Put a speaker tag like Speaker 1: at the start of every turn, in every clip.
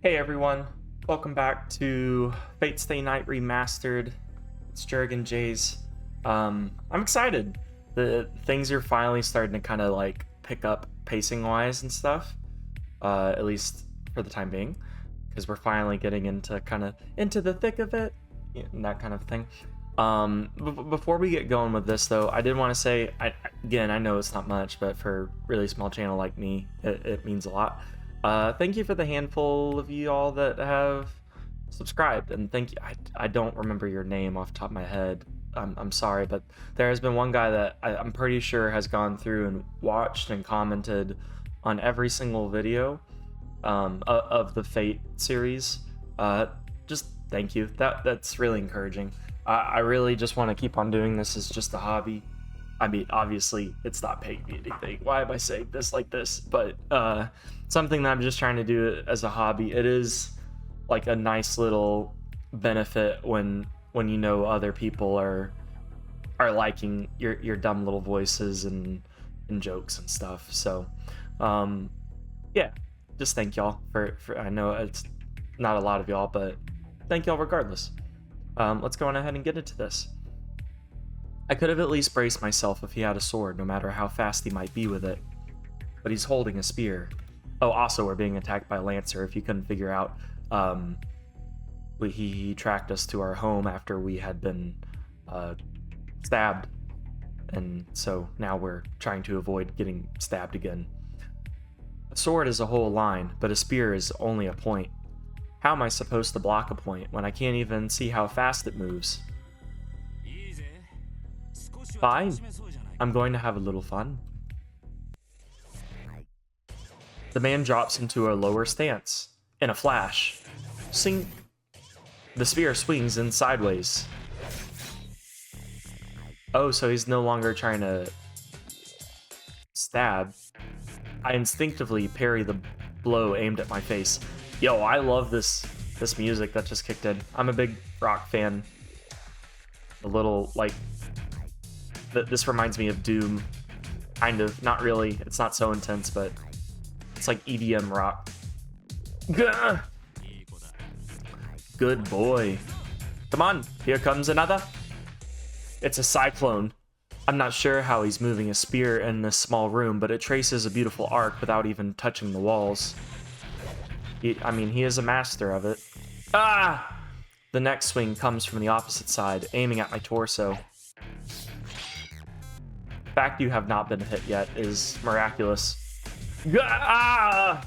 Speaker 1: Hey everyone, welcome back to Fate Stay Night Remastered. It's JerganJaze. I'm excited. The things are finally starting to kind of like pick up pacing wise and stuff. At least for the time being, because we're finally getting into the thick of it, and that kind of thing. Before we get going with this though, I did want to say, again, I know it's not much, but for a really small channel like me, it means a lot. Thank you for the handful of you all that have subscribed, and thank you. I don't remember your name off the top of my head. I'm sorry, but there has been one guy that I'm pretty sure has gone through and watched and commented on every single video of the Fate series. Just thank you. That's really encouraging. I really just want to keep on doing this as just a hobby. I mean, obviously, it's not paying me anything. Why am I saying this like this? But something that I'm just trying to do as a hobby. It is like a nice little benefit when you know other people are liking your dumb little voices and jokes and stuff. So, yeah, just thank y'all for. I know it's not a lot of y'all, but thank y'all regardless. Let's go on ahead and get into this. I could have at least braced myself if he had a sword, no matter how fast he might be with it. But he's holding a spear. Oh, also, we're being attacked by Lancer, if you couldn't figure out. He tracked us to our home after we had been stabbed. And so now we're trying to avoid getting stabbed again. A sword is a whole line, but a spear is only a point. How am I supposed to block a point when I can't even see how fast it moves? Fine. I'm going to have a little fun. The man drops into a lower stance. In a flash. Sing. The spear swings in sideways. Oh, so he's no longer trying to stab. I instinctively parry the blow aimed at my face. Yo, I love this music that just kicked in. I'm a big rock fan. A little, like... This reminds me of Doom, kind of. Not really. It's not so intense, but it's like EDM rock. Gah! Good boy. Come on, here comes another. It's a cyclone. I'm not sure how he's moving a spear in this small room, but it traces a beautiful arc without even touching the walls. He is a master of it. Ah! The next swing comes from the opposite side, aiming at my torso. The fact you have not been hit yet is miraculous. Ah!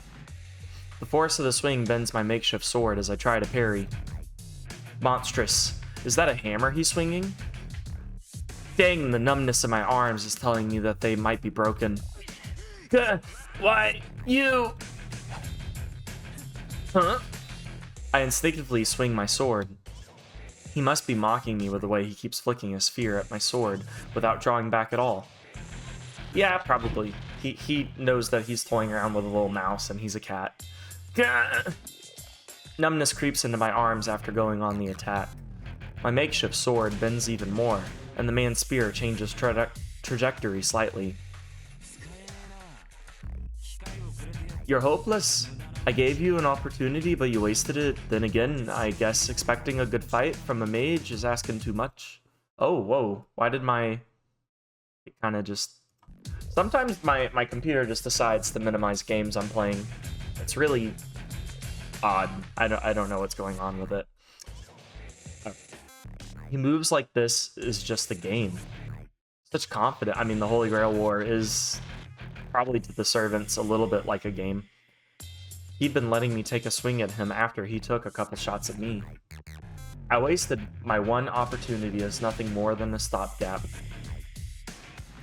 Speaker 1: The force of the swing bends my makeshift sword as I try to parry. Monstrous. Is that a hammer he's swinging? Dang, the numbness in my arms is telling me that they might be broken. Why, you... Huh? I instinctively swing my sword. He must be mocking me with the way he keeps flicking a sphere at my sword without drawing back at all. Yeah, probably. He knows that he's toying around with a little mouse and he's a cat. Numbness creeps into my arms after going on the attack. My makeshift sword bends even more, and the man's spear changes trajectory slightly. You're hopeless? I gave you an opportunity, but you wasted it. Then again, I guess expecting a good fight from a mage is asking too much. Oh, whoa. Why did it kind of just... Sometimes my computer just decides to minimize games I'm playing. It's really odd. I don't know what's going on with it. He moves like this is just the game. Such confident. I mean, the Holy Grail War is probably to the servants a little bit like a game. He'd been letting me take a swing at him after he took a couple shots at me. I wasted my one opportunity as nothing more than a stopgap.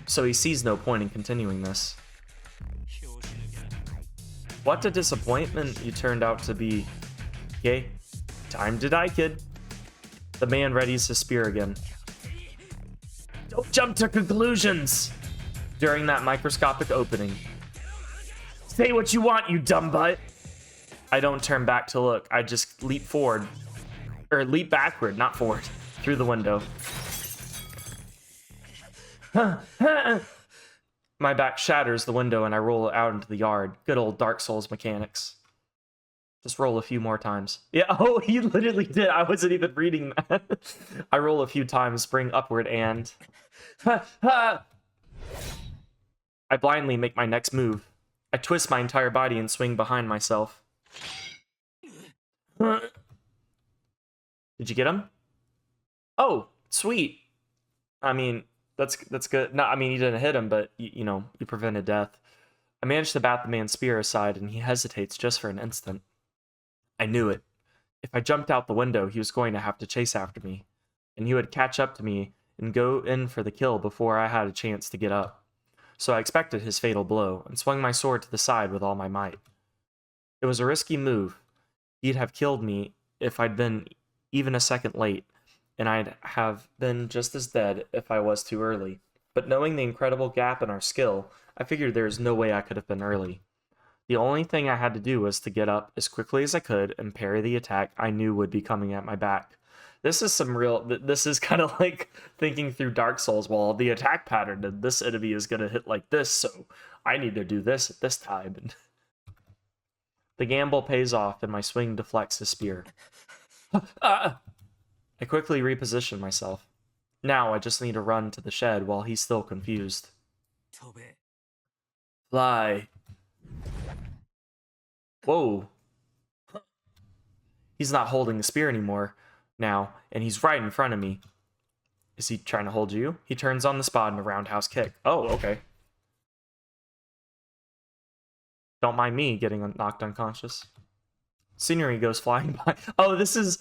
Speaker 1: So he sees no point in continuing this. What a disappointment you turned out to be. Okay, time to die, kid. The man readies his spear again. Don't jump to conclusions! During that microscopic opening. Say what you want, you dumb butt! I don't turn back to look. I just leap forward. Or leap backward, not forward. Through the window. My back shatters the window and I roll out into the yard. Good old Dark Souls mechanics. Just roll a few more times. Yeah, oh, he literally did. I wasn't even reading that. I roll a few times, spring upward, and... I blindly make my next move. I twist my entire body and swing behind myself. Did you get him? Oh, sweet. I mean, that's good. No, I mean, you didn't hit him, but, you know, you prevented death. I managed to bat the man's spear aside, and he hesitates just for an instant. I knew it. If I jumped out the window, he was going to have to chase after me, and he would catch up to me and go in for the kill before I had a chance to get up. So I expected his fatal blow, and swung my sword to the side with all my might. It was a risky move. He'd have killed me if I'd been even a second late, and I'd have been just as dead if I was too early. But knowing the incredible gap in our skill, I figured there was no way I could have been early. The only thing I had to do was to get up as quickly as I could and parry the attack I knew would be coming at my back. This is this is kind of like thinking through Dark Souls. Well, the attack pattern of this enemy is going to hit like this, so I need to do this at this time. And the gamble pays off, and my swing deflects his spear. I quickly reposition myself. Now I just need to run to the shed while he's still confused. Fly. Whoa. He's not holding the spear anymore now, and he's right in front of me. Is he trying to hold you? He turns on the spot in a roundhouse kick. Oh, okay. Don't mind me getting knocked unconscious. Scenery goes flying by. Oh, this is...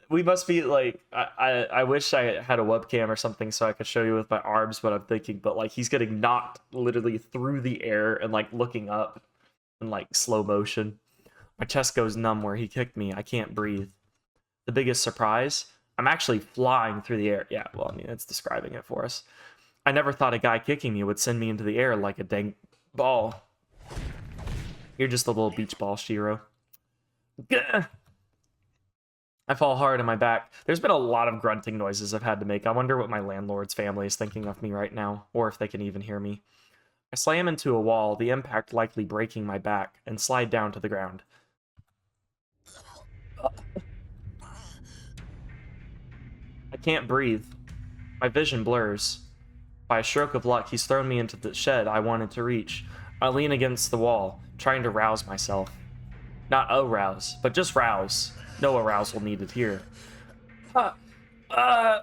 Speaker 1: We must be, like... I wish I had a webcam or something so I could show you with my arms what I'm thinking, but, like, he's getting knocked literally through the air and, like, looking up in, like, slow motion. My chest goes numb where he kicked me. I can't breathe. The biggest surprise? I'm actually flying through the air. Yeah, well, I mean, it's describing it for us. I never thought a guy kicking me would send me into the air like a dang ball. You're just a little beach ball, Shirou. Gah! I fall hard on my back. There's been a lot of grunting noises I've had to make. I wonder what my landlord's family is thinking of me right now, or if they can even hear me. I slam into a wall, the impact likely breaking my back, and slide down to the ground. I can't breathe. My vision blurs. By a stroke of luck, he's thrown me into the shed I wanted to reach. I lean against the wall, trying to rouse myself. Not arouse, but just rouse. No arousal needed here. I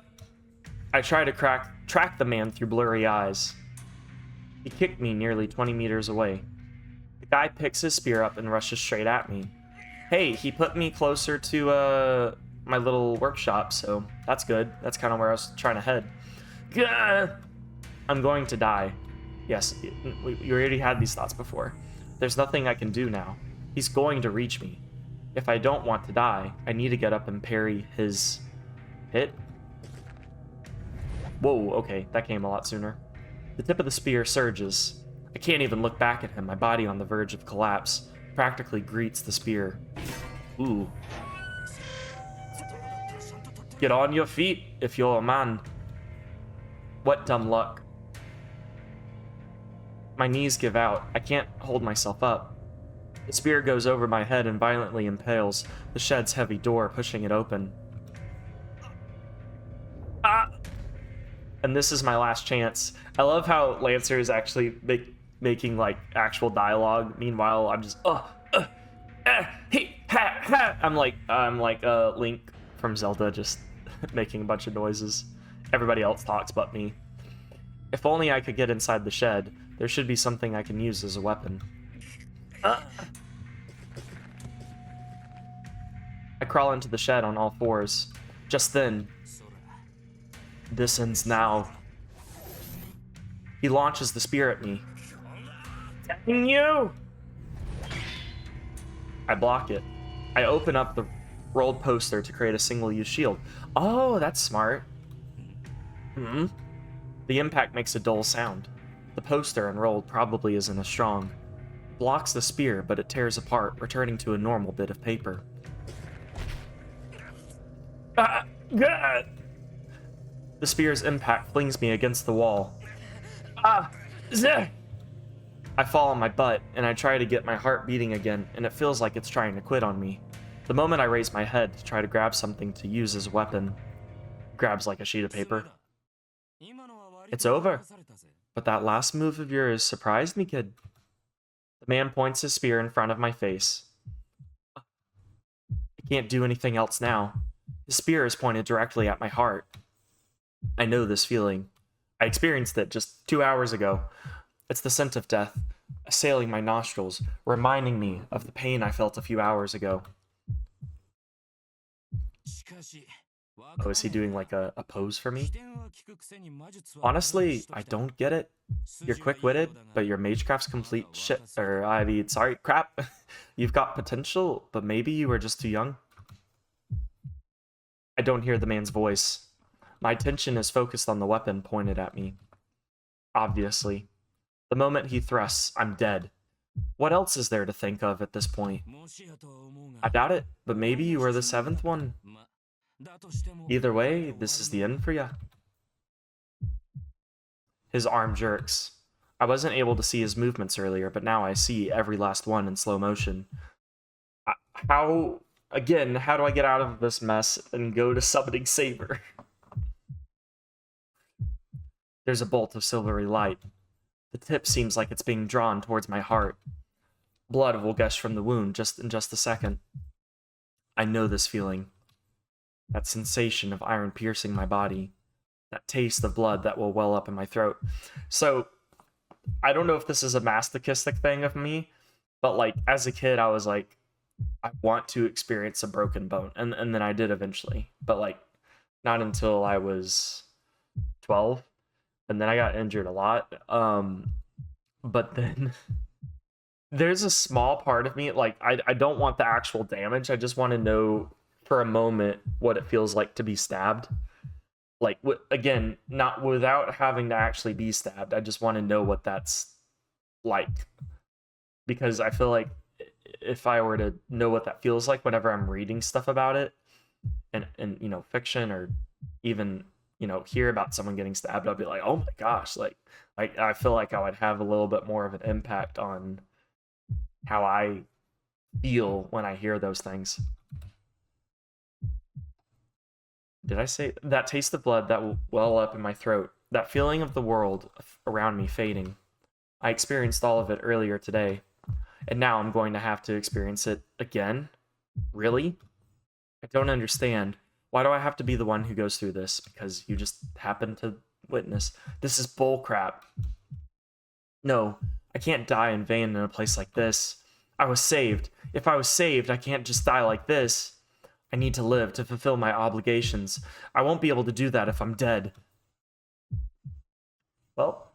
Speaker 1: try to track the man through blurry eyes. He kicked me nearly 20 meters away. The guy picks his spear up and rushes straight at me. Hey, he put me closer to my little workshop, so that's good. That's kind of where I was trying to head. Gah! I'm going to die. Yes, you already had these thoughts before. There's nothing I can do now. He's going to reach me. If I don't want to die, I need to get up and parry his hit. Whoa, okay, that came a lot sooner. The tip of the spear surges. I can't even look back at him, my body on the verge of collapse. Practically greets the spear. Ooh. Get on your feet if you're a man. What dumb luck. My knees give out. I can't hold myself up. The spear goes over my head and violently impales the shed's heavy door, pushing it open. Ah! And this is my last chance. I love how Lancer is actually making like actual dialogue. Meanwhile, I'm just hey, ha, ha. I'm like Link from Zelda, just making a bunch of noises. Everybody else talks but me. If only I could get inside the shed. There should be something I can use as a weapon. I crawl into the shed on all fours. Just then, this ends now. He launches the spear at me. Dang you! I block it. I open up the rolled poster to create a single-use shield. Oh, that's smart. The impact makes a dull sound. The poster unrolled probably isn't as strong. It blocks the spear, but it tears apart, returning to a normal bit of paper. The spear's impact flings me against the wall. I I fall on my butt, and I try to get my heart beating again, and it feels like it's trying to quit on me. The moment I raise my head to try to grab something to use as a weapon, it grabs like a sheet of paper. It's over. But that last move of yours surprised me, kid. The man points his spear in front of my face. I can't do anything else now. His spear is pointed directly at my heart. I know this feeling. I experienced it just 2 hours ago. It's the scent of death, assailing my nostrils, reminding me of the pain I felt a few hours ago. Oh, is he doing like a pose for me? Honestly, I don't get it. You're quick-witted, but your magecraft's complete shit. Or, I mean, sorry, crap. You've got potential, but maybe you were just too young. I don't hear the man's voice. My attention is focused on the weapon pointed at me. Obviously. The moment he thrusts, I'm dead. What else is there to think of at this point? I doubt it, but maybe you were the 7th one. Either way, this is the end for ya. His arm jerks. I wasn't able to see his movements earlier, but now I see every last one in slow motion. How do I get out of this mess and go to summoning Saber? There's a bolt of silvery light. The tip seems like it's being drawn towards my heart. Blood will gush from the wound in just a second. I know this feeling. That sensation of iron piercing my body. That taste of blood that will well up in my throat. So, I don't know if this is a masochistic thing of me, but like, as a kid, I was like, I want to experience a broken bone. And then I did eventually. But like, not until I was 12. And then I got injured a lot. But then there's a small part of me, like, I don't want the actual damage. I just want to know for a moment what it feels like to be stabbed. Like, again, not without having to actually be stabbed. I just want to know what that's like. Because I feel like if I were to know what that feels like whenever I'm reading stuff about it, and you know, fiction, or even, you know, hear about someone getting stabbed, I'll be like, oh my gosh, like I feel like I would have a little bit more of an impact on how I feel when I hear those things. Did I say that taste of blood that will well up in my throat? That feeling of the world around me fading. I experienced all of it earlier today, and now I'm going to have to experience it again? Really? I don't understand. Why do I have to be the one who goes through this? Because you just happen to witness. This is bullcrap. No, I can't die in vain in a place like this. I was saved. If I was saved, I can't just die like this. I need to live to fulfill my obligations. I won't be able to do that if I'm dead. Well,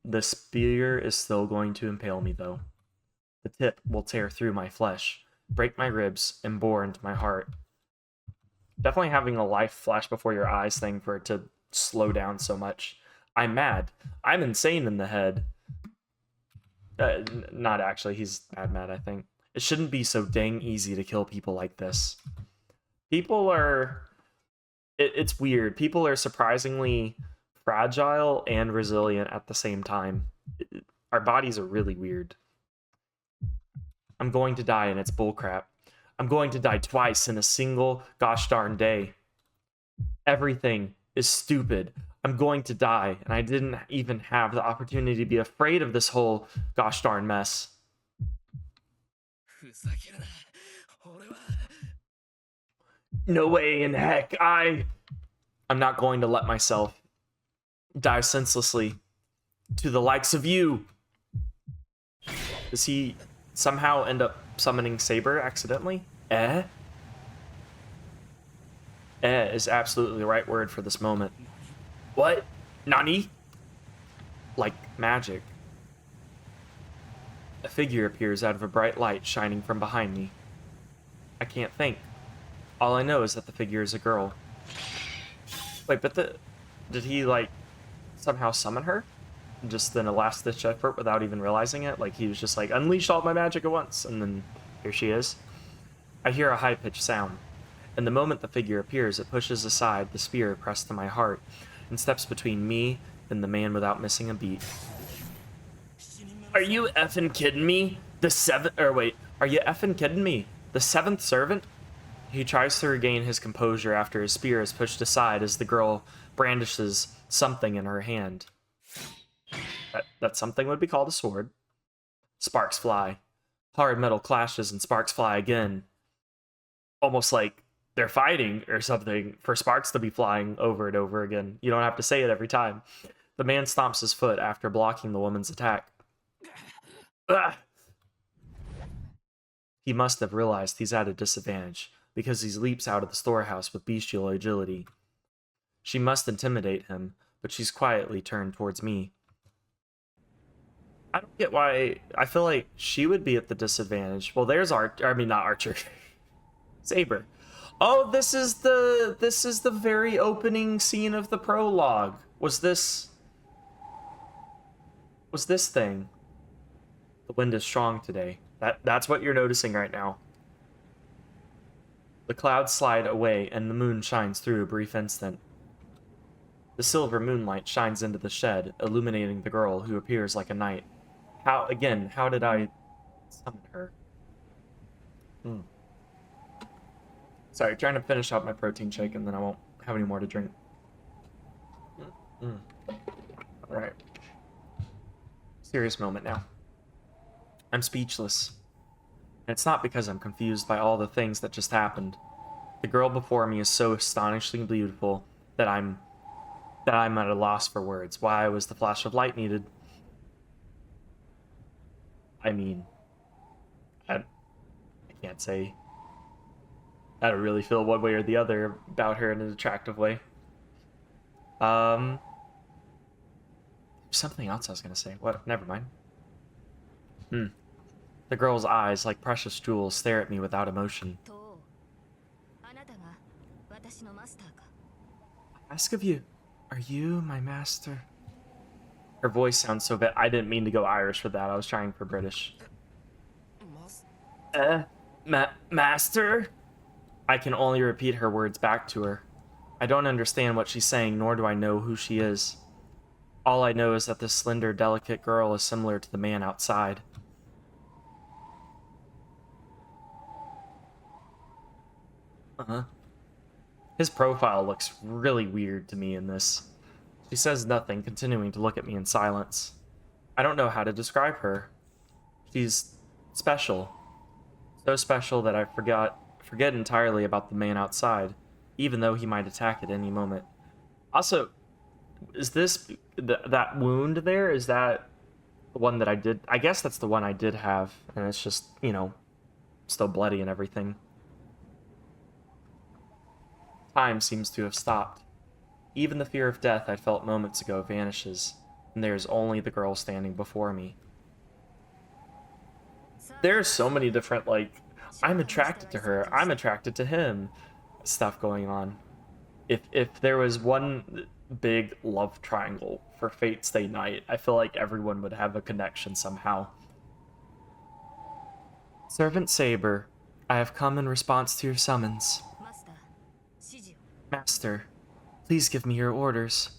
Speaker 1: the spear is still going to impale me, though. The tip will tear through my flesh, break my ribs, and bore into my heart. Definitely having a life flash before your eyes thing for it to slow down so much. I'm mad. I'm insane in the head. Not actually, he's mad, I think. It shouldn't be so dang easy to kill people like this. People are... It's weird. People are surprisingly fragile and resilient at the same time. Our bodies are really weird. I'm going to die, and it's bullcrap. I'm going to die twice in a single gosh darn day. Everything is stupid. I'm going to die, and I didn't even have the opportunity to be afraid of this whole gosh darn mess. No way in heck. I'm not going to let myself die senselessly to the likes of you. Does he somehow end up summoning Saber accidentally? Is absolutely the right word for this moment. What? Nani? Like magic. A figure appears out of a bright light shining from behind me. I can't think. All I know is that the figure is a girl. Wait, but did he, like, somehow summon her? Just in a last-ditch effort without even realizing it? Like, he was just like, unleash all my magic at once, and then here she is. I hear a high-pitched sound, and the moment the figure appears, it pushes aside the spear pressed to my heart, and steps between me and the man without missing a beat. Are you effing kidding me? The seventh, or wait, are you effing kidding me? The seventh servant? He tries to regain his composure after his spear is pushed aside as the girl brandishes something in her hand. That something would be called a sword. Sparks fly. Hard metal clashes and sparks fly again. Almost like they're fighting or something for sparks to be flying over and over again. You don't have to say it every time. The man stomps his foot after blocking the woman's attack. Ah! He must have realized he's at a disadvantage, because he leaps out of the storehouse with bestial agility. She must intimidate him, but she's quietly turned towards me. I don't get why. I feel like she would be at the disadvantage. Well, there's not Archer. Saber. Oh, this is the very opening scene of the prologue. Was this thing? The wind is strong today. That's what you're noticing right now. The clouds slide away and the moon shines through a brief instant. The silver moonlight shines into the shed, illuminating the girl who appears like a knight. How did I summon her? Sorry, trying to finish out my protein shake and then I won't have any more to drink. Alright. Serious moment now. I'm speechless. And it's not because I'm confused by all the things that just happened. The girl before me is so astonishingly beautiful that I'm at a loss for words. Why was the flash of light needed? I mean, I can't say. I don't really feel one way or the other about her in an attractive way. Something else I was gonna say. What? Never mind. The girl's eyes, like precious jewels, stare at me without emotion. I ask of you, are you my master? Her voice sounds so bad. I didn't mean to go Irish for that. I was trying for British. Master? I can only repeat her words back to her. I don't understand what she's saying, nor do I know who she is. All I know is that this slender, delicate girl is similar to the man outside. His profile looks really weird to me in this. She says nothing, continuing to look at me in silence. I don't know how to describe her. She's special. So special that I forget entirely about the man outside, even though he might attack at any moment. Also, is this that wound there? Is that the one that I did? I guess that's the one I did have, and it's just, you know, still bloody and everything. Time seems to have stopped. Even the fear of death I felt moments ago vanishes, and there's only the girl standing before me. There are so many different, like, I'm attracted to her, I'm attracted to him stuff going on. If there was one big love triangle for Fate Stay Night, I feel like everyone would have a connection somehow. Servant Saber, I have come in response to your summons. Master, please give me your orders.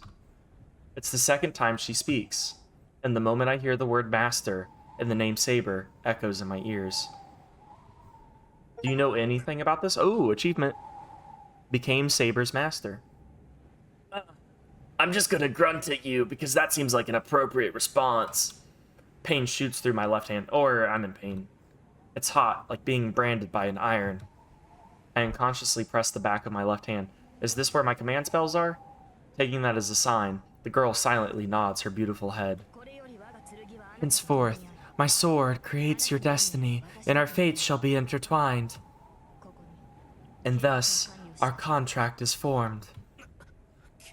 Speaker 1: It's the second time she speaks, and the moment I hear the word master and the name Saber echoes in my ears. Do you know anything about this? Oh, achievement. Became Saber's master. I'm just gonna grunt at you because that seems like an appropriate response. Pain shoots through my left hand, or I'm in pain. It's hot, like being branded by an iron. I unconsciously press the back of my left hand. Is this where my command spells are? Taking that as a sign, the girl silently nods her beautiful head. Henceforth, my sword creates your destiny, and our fates shall be intertwined. And thus, our contract is formed.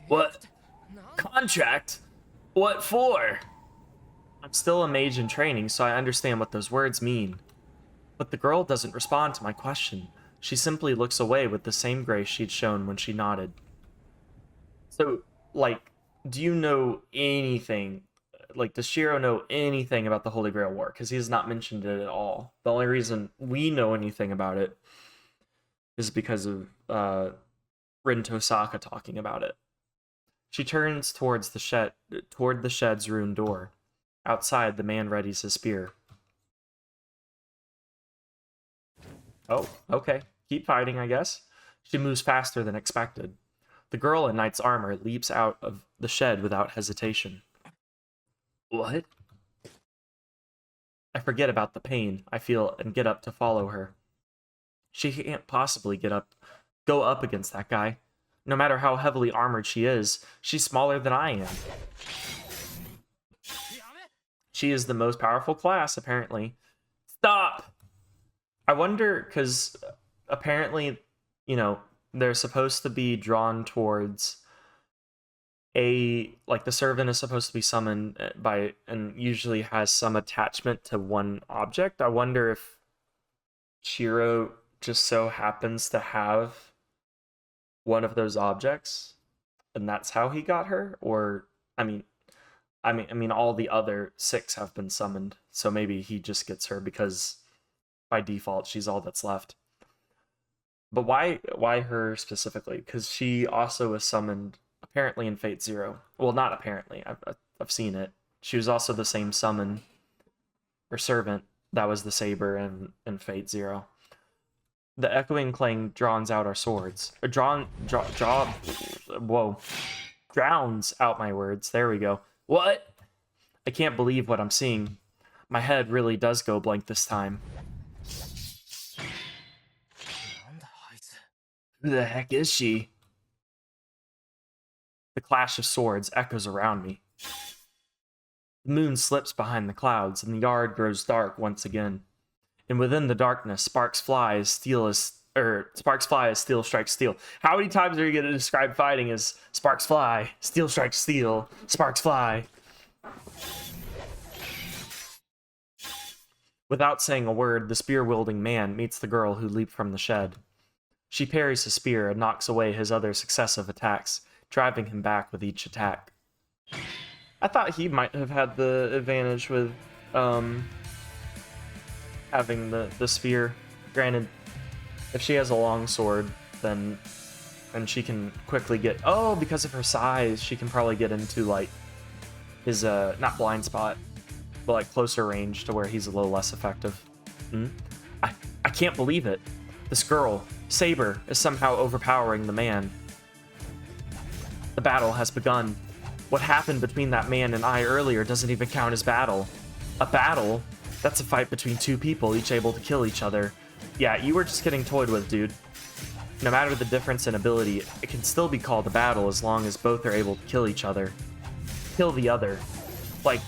Speaker 1: What? Contract? What for? I'm still a mage in training, so I understand what those words mean. But the girl doesn't respond to my question. She simply looks away with the same grace she'd shown when she nodded. So, like, do you know anything? Like, does Shirou know anything about the Holy Grail War? Because he has not mentioned it at all. The only reason we know anything about it is because of Rin Tosaka talking about it. She turns toward the shed's ruined door. Outside, the man readies his spear. Oh, okay. Keep fighting, I guess. She moves faster than expected. The girl in knight's armor leaps out of the shed without hesitation. What? I forget about the pain I feel and get up to follow her. She can't possibly go up against that guy. No matter how heavily armored she is, she's smaller than I am. She is the most powerful class, apparently. Stop! I wonder, because apparently, you know, they're supposed to be drawn towards like the servant is supposed to be summoned by, and usually has some attachment to one object. I wonder if Shirou just so happens to have one of those objects, and that's how he got her. Or I mean, all the other 6 have been summoned, so maybe he just gets her because by default she's all that's left. But why her specifically? Because she also was summoned apparently in Fate Zero. Well, not apparently. I've seen it. She was also the same summon or servant that was the Saber in Fate Zero. The echoing clang drowns out our swords. Or drowns out my words. There we go. What? I can't believe what I'm seeing. My head really does go blank this time. Who the heck is she? The clash of swords echoes around me. The moon slips behind the clouds, and the yard grows dark once again. And within the darkness, sparks fly as steel strikes steel. How many times are you going to describe fighting as sparks fly, steel strikes steel, sparks fly? Without saying a word, the spear-wielding man meets the girl who leaped from the shed. She parries his spear and knocks away his other successive attacks, driving him back with each attack. I thought he might have had the advantage with having the spear. Granted, if she has a long sword, then and she can quickly get because of her size, she can probably get into like his not blind spot, but like closer range to where he's a little less effective. I can't believe it. This girl, Saber, is somehow overpowering the man. The battle has begun. What happened between that man and I earlier doesn't even count as battle. A battle? That's a fight between 2 people, each able to kill each other. Yeah, you were just getting toyed with, dude. No matter the difference in ability, it can still be called a battle as long as both are able to kill each other. Kill the other. Like,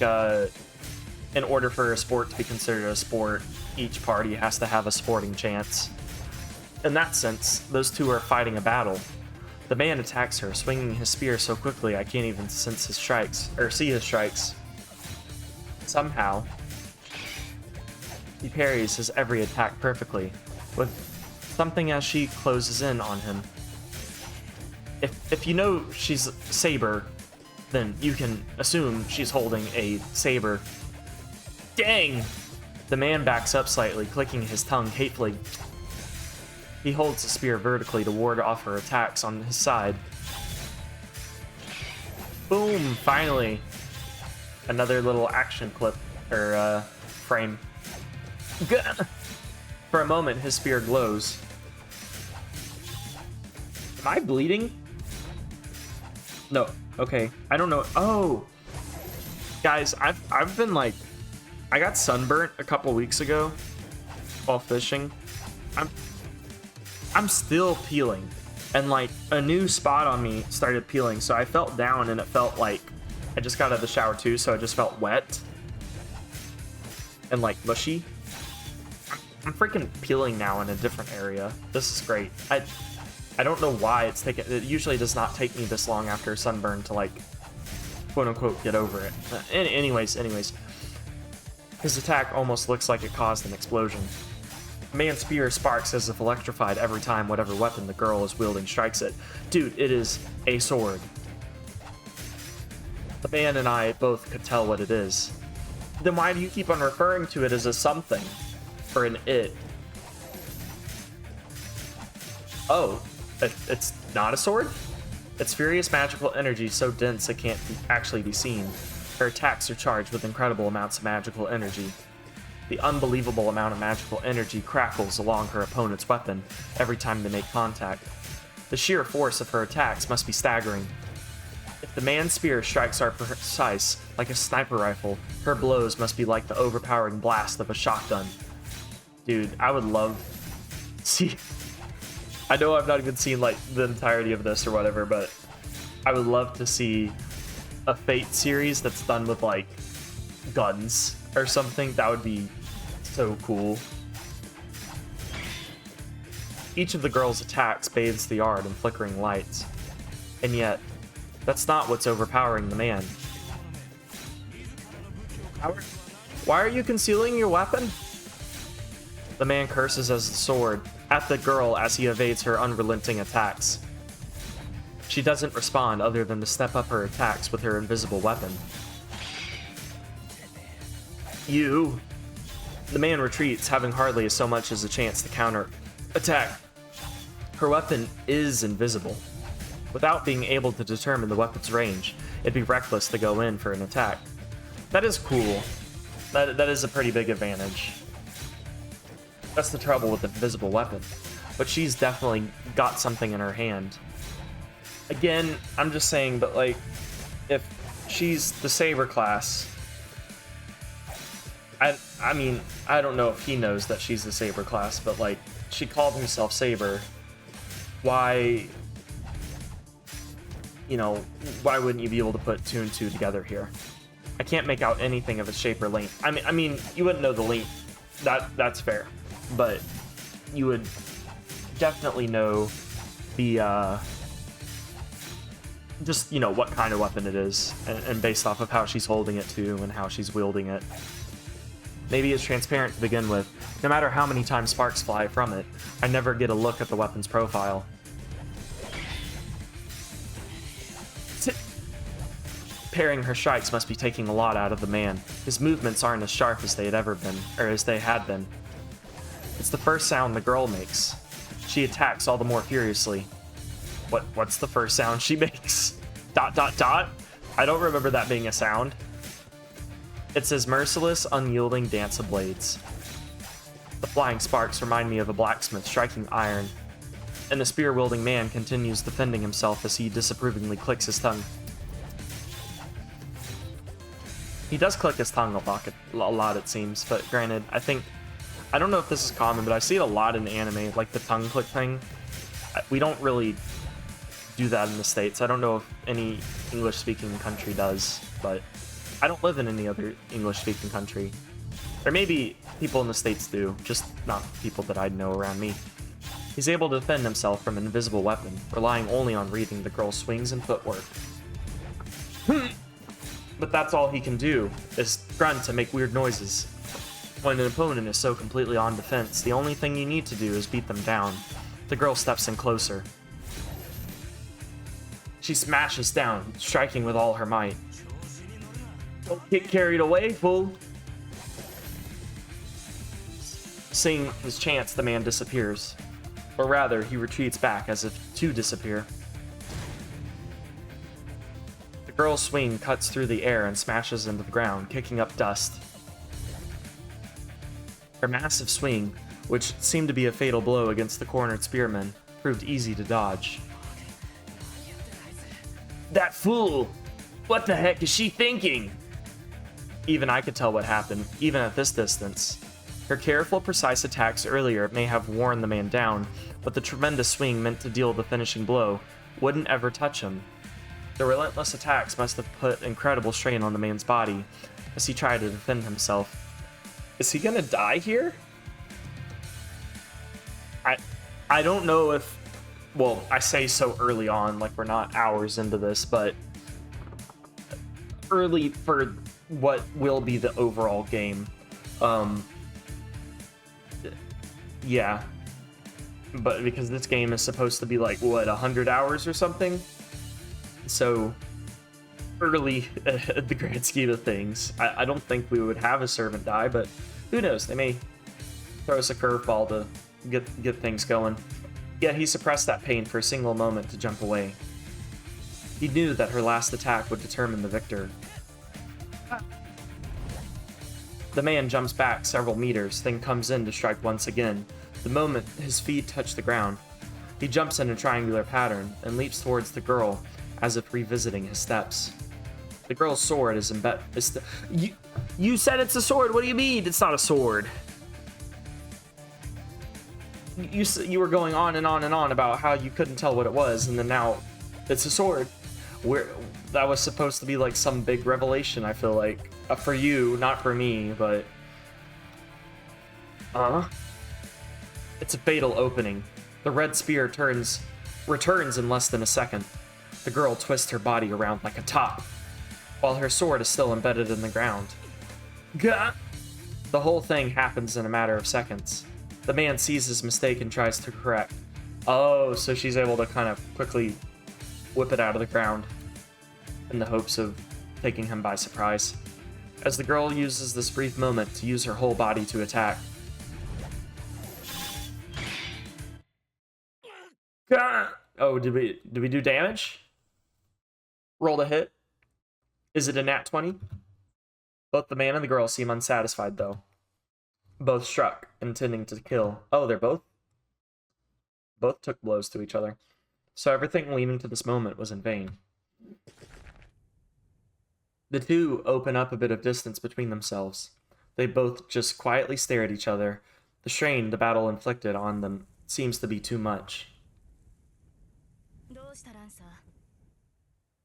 Speaker 1: in order for a sport to be considered a sport, each party has to have a sporting chance. In that sense, those 2 are fighting a battle. The man attacks her, swinging his spear so quickly I can't even sense his strikes, or see his strikes. Somehow, he parries his every attack perfectly, with something as she closes in on him. If you know she's Saber, then you can assume she's holding a saber. Dang! The man backs up slightly, clicking his tongue hatefully. He holds the spear vertically to ward off her attacks on his side. Boom! Finally! Another little action clip, or frame. For a moment, his spear glows. Am I bleeding? No. Okay. I don't know. Oh! Guys, I've been like... I got sunburnt a couple weeks ago while fishing. I'm still peeling, and like a new spot on me started peeling, so I felt down and it felt like I just got out of the shower too, so I just felt wet and like mushy. I'm freaking peeling now in a different area. This is great. I don't know why it usually does not take me this long after a sunburn to like quote unquote get over it. Anyways, his attack almost looks like it caused an explosion. The man's spear sparks as if electrified every time whatever weapon the girl is wielding strikes it. Dude, it is a sword. The man and I both could tell what it is. Then why do you keep on referring to it as a something? Or an it? Oh, it's not a sword? Its furious magical energy so dense it can't actually be seen. Her attacks are charged with incredible amounts of magical energy. The unbelievable amount of magical energy crackles along her opponent's weapon every time they make contact. The sheer force of her attacks must be staggering. If the man's spear strikes are precise, like a sniper rifle, her blows must be like the overpowering blast of a shotgun. Dude, I would love... See... I know I've not even seen, like, the entirety of this or whatever, but I would love to see a Fate series that's done with, like, guns or something. That would be so cool. Each of the girls' attacks bathes the yard in flickering lights. And yet, that's not what's overpowering the man. Why are you concealing your weapon? The man curses as the sword at the girl as he evades her unrelenting attacks. She doesn't respond other than to step up her attacks with her invisible weapon. You! The man retreats, having hardly so much as a chance to counter attack. Her weapon is invisible. Without being able to determine the weapon's range, it'd be reckless to go in for an attack. That is cool. That is a pretty big advantage. That's the trouble with the invisible weapon. But she's definitely got something in her hand. Again, I'm just saying, but like, if she's the Saber class, I mean, I don't know if he knows that she's the Saber class, but like, she called herself Saber. Why, you know, why wouldn't you be able to put 2 and 2 together here? I can't make out anything of its shape or length. I mean, you wouldn't know the length. That's fair. But you would definitely know the, just, you know, what kind of weapon it is, and based off of how she's holding it too, and how she's wielding it. Maybe it's transparent to begin with. No matter how many times sparks fly from it, I never get a look at the weapon's profile. Parrying her strikes must be taking a lot out of the man. His movements aren't as sharp as they had ever been, or as they had been. It's the first sound the girl makes. She attacks all the more furiously. What's the first sound she makes? ... I don't remember that being a sound. It's his merciless, unyielding dance of blades. The flying sparks remind me of a blacksmith striking iron, and the spear-wielding man continues defending himself as he disapprovingly clicks his tongue. He does click his tongue a lot, it seems, but granted, I don't know if this is common, but I see it a lot in anime, like the tongue click thing. We don't really do that in the States. I don't know if any English-speaking country does, but I don't live in any other English-speaking country. Or maybe people in the States do, just not people that I know around me. He's able to defend himself from an invisible weapon, relying only on reading the girl's swings and footwork. But that's all he can do, is grunt and make weird noises. When an opponent is so completely on defense, the only thing you need to do is beat them down. The girl steps in closer. She smashes down, striking with all her might. Don't get carried away, fool! Seeing his chance, the man disappears. Or rather, he retreats back as if to disappear. The girl's swing cuts through the air and smashes into the ground, kicking up dust. Her massive swing, which seemed to be a fatal blow against the cornered spearman, proved easy to dodge. That fool! What the heck is she thinking? Even I could tell what happened, even at this distance. Her careful, precise attacks earlier may have worn the man down, but the tremendous swing meant to deal the finishing blow wouldn't ever touch him. The relentless attacks must have put incredible strain on the man's body as he tried to defend himself. Is he gonna die here? I don't know if... Well, I say so early on, like we're not hours into this, but early for what will be the overall game. Yeah. But because this game is supposed to be like, what, 100 hours or something? So, early at the grand scheme of things. I don't think we would have a servant die, but who knows? They may throw us a curveball to get things going. Yet he suppressed that pain for a single moment to jump away. He knew that her last attack would determine the victor. The man jumps back several meters, then comes in to strike once again. The moment his feet touch the ground, he jumps in a triangular pattern and leaps towards the girl as if revisiting his steps. The girl's sword is embedded. You said it's a sword. What do you mean it's not a sword? You were going on and on and on about how you couldn't tell what it was, and then now it's a sword. That was supposed to be like some big revelation, I feel like. For you, not for me, but... It's a fatal opening. The red spear returns in less than a second. The girl twists her body around like a top, while her sword is still embedded in the ground. Gah! The whole thing happens in a matter of seconds. The man sees his mistake and tries to correct. Oh, so she's able to kind of quickly whip it out of the ground in the hopes of taking him by surprise. As the girl uses this brief moment to use her whole body to attack. Gah! Oh, did we do damage? Roll a hit. Is it a nat 20? Both the man and the girl seem unsatisfied, though. Both struck, intending to kill. Oh, they're both took blows to each other. So everything leading to this moment was in vain. The two open up a bit of distance between themselves. They both just quietly stare at each other. The strain the battle inflicted on them seems to be too much.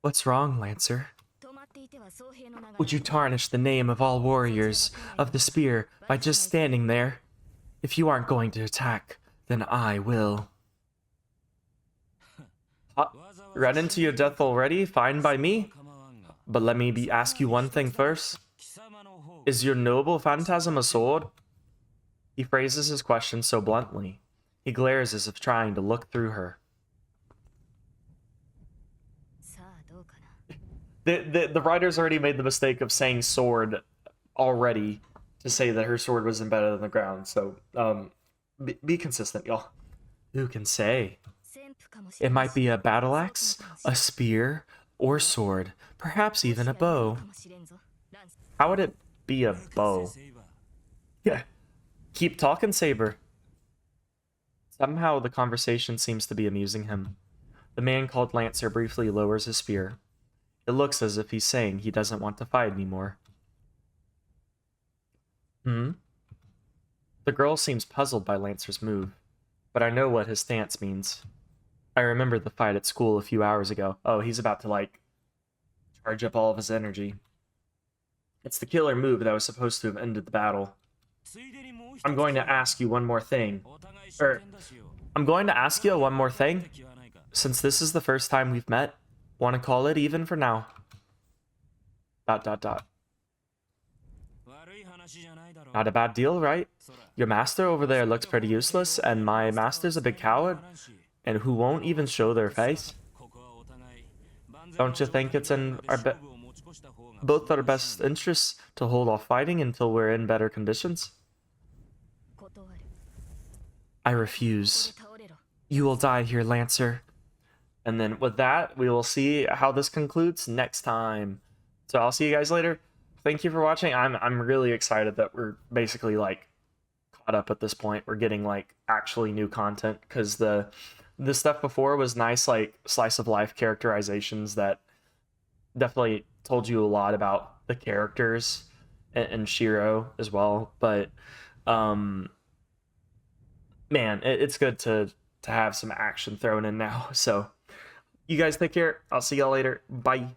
Speaker 1: What's wrong, Lancer? Would you tarnish the name of all warriors of the spear by just standing there? If you aren't going to attack, then I will. Run into your death already? Fine by me. But let me ask you one thing first. Is your noble phantasm a sword? He phrases his question so bluntly. He glares as if trying to look through her. The writers already made the mistake of saying sword already to say that her sword was embedded in the ground. So, be consistent, y'all. Who can say? It might be a battle axe, a spear, or sword, perhaps even a bow. How would it be a bow? Yeah. Keep talking, Saber. Somehow the conversation seems to be amusing him. The man called Lancer briefly lowers his spear. It looks as if he's saying he doesn't want to fight anymore. The girl seems puzzled by Lancer's move, but I know what his stance means. I remember the fight at school a few hours ago. Oh, he's about to, like, charge up all of his energy. It's the killer move that was supposed to have ended the battle. I'm going to ask you one more thing. Since this is the first time we've met, want to call it even for now. ... Not a bad deal, right? Your master over there looks pretty useless, and my master's a big coward, and who won't even show their face. Don't you think it's in both our best interests to hold off fighting until we're in better conditions? I refuse. You will die here, Lancer. And then with that, we will see how this concludes next time. So I'll see you guys later. Thank you for watching. I'm really excited that we're basically like caught up at this point. We're getting like actually new content, because the stuff before was nice, like slice of life characterizations that definitely told you a lot about the characters and Shirou as well. But man, it's good to have some action thrown in now. So you guys take care. I'll see y'all later. Bye.